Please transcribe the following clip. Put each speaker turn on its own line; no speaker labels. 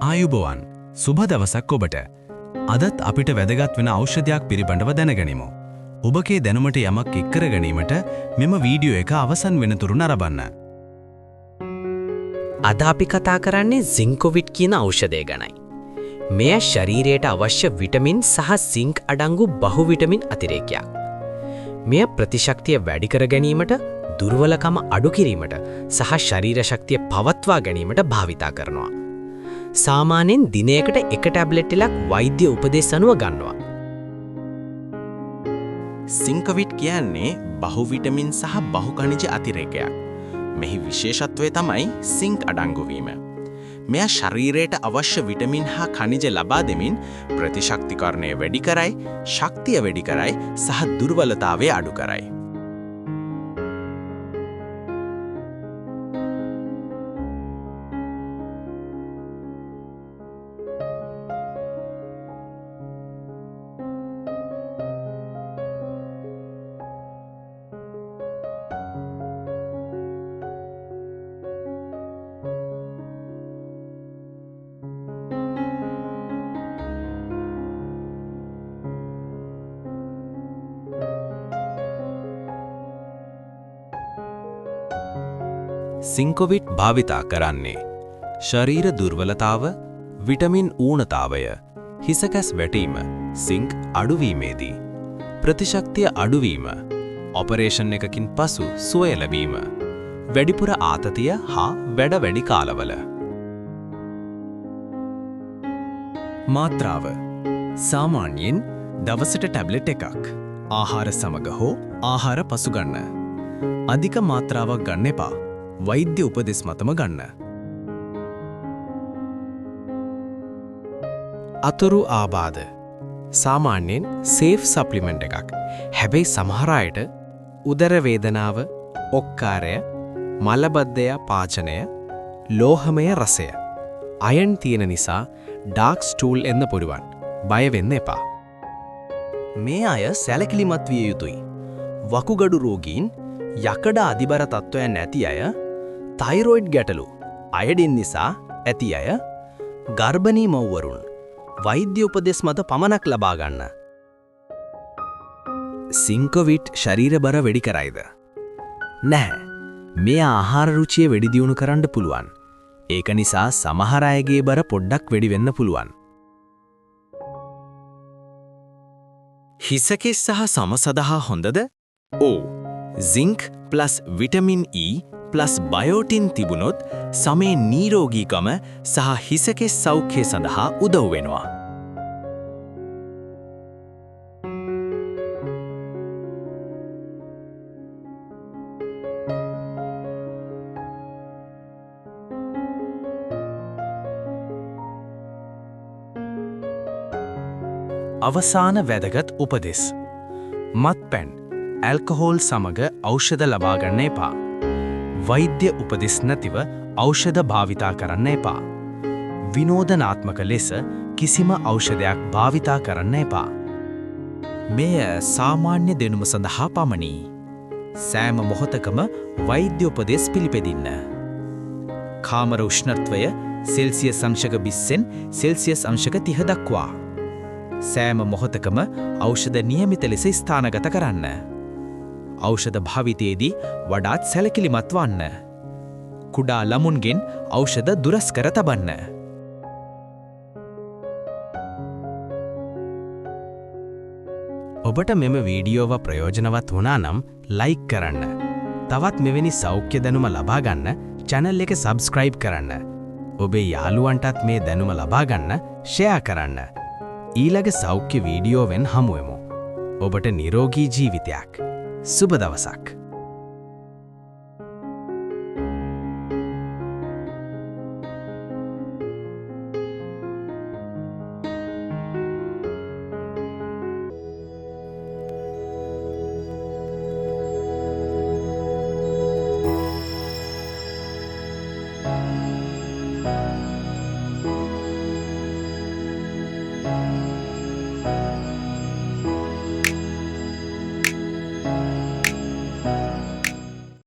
ආයුබෝවන් සුබ දවසක් ඔබට. අදත් අපිට වැදගත් වෙන ඖෂධයක් පිළිබඳව දැනගනිමු. ඔබගේ දැනුමට යමක් එක් කර ගැනීමට මෙම වීඩියෝ එක අවසන් වෙනතුරු නරඹන්න.
අද අපි කතා කරන්නේ සින්කොවිට් කියන ඖෂධය ගැනයි. මෙය ශරීරයට අවශ්‍ය විටමින් සහ සින්ක් අඩංගු බහුවිටමින් අතිරේකයක්. මෙය ප්‍රතිශක්තිය වැඩි කර ගැනීමට, දුර්වලකම අඩු කිරීමට සහ ශරීර ශක්තිය පවත්වා ගැනීමට භාවිතා කරනවා. සාමාන්‍යයෙන් දිනයකට එක ටැබ්ලට් එකක් වෛද්‍ය උපදෙස් අනුව ගන්නවා.
සින්කොවිට් කියන්නේ බහුවිටමින් සහ බහුඛනිජ අතිරේකයක්. මෙහි විශේෂත්වය තමයි සින්ක් අඩංගු වීම. මෙය ශරීරයට අවශ්‍ය විටමින් හා ඛනිජ ලබා දෙමින් ප්‍රතිශක්තිකරණය වැඩි කරයි, ශක්තිය වැඩි කරයි සහ දුර්වලතාවය අඩු කරයි.
සින්කොවිට් භාවිතා කරන්නේ ශරීර දුර්වලතාව, විටමින් ඌනතාවය, හිසකැස් වැටීම, සින්ක් අඩුවීමේදී, ප්‍රතිශක්තිය අඩුවීම, ඔපරේෂන් එකකින් පසු සුවය ලැබීම, වැඩිපුර ආතතිය හා වැඩි කාලවල. මාත්‍රාව සාමාන්‍යයෙන් දවසට ටැබ්ලට් එකක් ආහාර සමග හෝ ආහාර පසු ගන්න. අධික මාත්‍රාවක් ගන්න එපා. වෛද්‍ය උපදෙස් මතම ගන්න. අතුරු ආබාධ සාමාන්‍යයෙන් සේෆ් සප්ලිමන්ට් එකක්. හැබැයි සමහර අයට උදර වේදනාව, ඔක්කාරය, මලබද්ධය පාචනය, ලෝහමය රසය, අයන් තියෙන නිසා ඩාර්ක් ස්ටූල් එන්න පුළුවන්. බය වෙන්න එපා. මේ අය සැලකිලිමත් විය යුතුයි. වකුගඩු රෝගීන්, යකඩ අධිබර තත්ත්වයන් නැති අය, තයිරොයිඩ් ගැටලු, අයඩින් නිසා ඇති අය, ගර්භණී මව්වරුන් වෛද්‍ය උපදෙස් මත පමණක් ලබා ගන්න. සින්කොවිට් ශරීර බර වැඩි කරයිද? නැහැ. මේ ආහාර රුචිය වැඩි දියුණු කරන්න පුළුවන්. ඒක නිසා සමහර අයගේ බර පොඩ්ඩක් වැඩි වෙන්න පුළුවන්. හිසකෙස් සහ සම සඳහා හොඳද? ඕ. Zinc plus vitamin E plus biotin තිබුණොත් සමේ නිරෝගීකම සහ හිසකෙස් සෞඛ්‍යය සඳහා උදව් වෙනවා. අවසාන වැදගත් උපදෙස්. මත්පැන්, ඇල්කොහෝල් සමග ඖෂධ ලබා ගන්න එපා. වෛද්‍ය උපදෙස් නැතිව ඖෂධ භාවිතා කරන්න එපා. විනෝදනාත්මක ලෙස කිසිම ඖෂධයක් භාවිතා කරන්න එපා. මෙය සාමාන්‍ය දෙනුම සඳහා පමණි. සෑම මොහොතකම වෛද්‍ය උපදෙස් පිළිපෙදින්න. කාමර උෂ්ණත්වය සෙල්සියස් අංශක 20න් සෙල්සියස් අංශක 30 දක්වා. සෑම මොහොතකම ඖෂධ නියමිත ලෙස ස්ථානගත කරන්න. ඖෂධ භාවිතයේදී වඩාත් සැලකිලිමත් වන්න. කුඩා ළමුන්ගෙන් ඖෂධ දුරස් කර තබන්න. ඔබට මෙම වීඩියෝව ප්‍රයෝජනවත් වුණා නම් ලයික් කරන්න. තවත් මෙවැනි සෞඛ්‍ය දැනුම ලබා ගන්න channel එක subscribe කරන්න. ඔබේ යාළුවන්ටත් මේ දැනුම ලබා ගන්න share කරන්න. ඊළඟ සෞඛ්‍ය වීඩියෝවෙන් හමුවෙමු. ඔබට නිරෝගී ජීවිතයක්. සුබ දවසක්.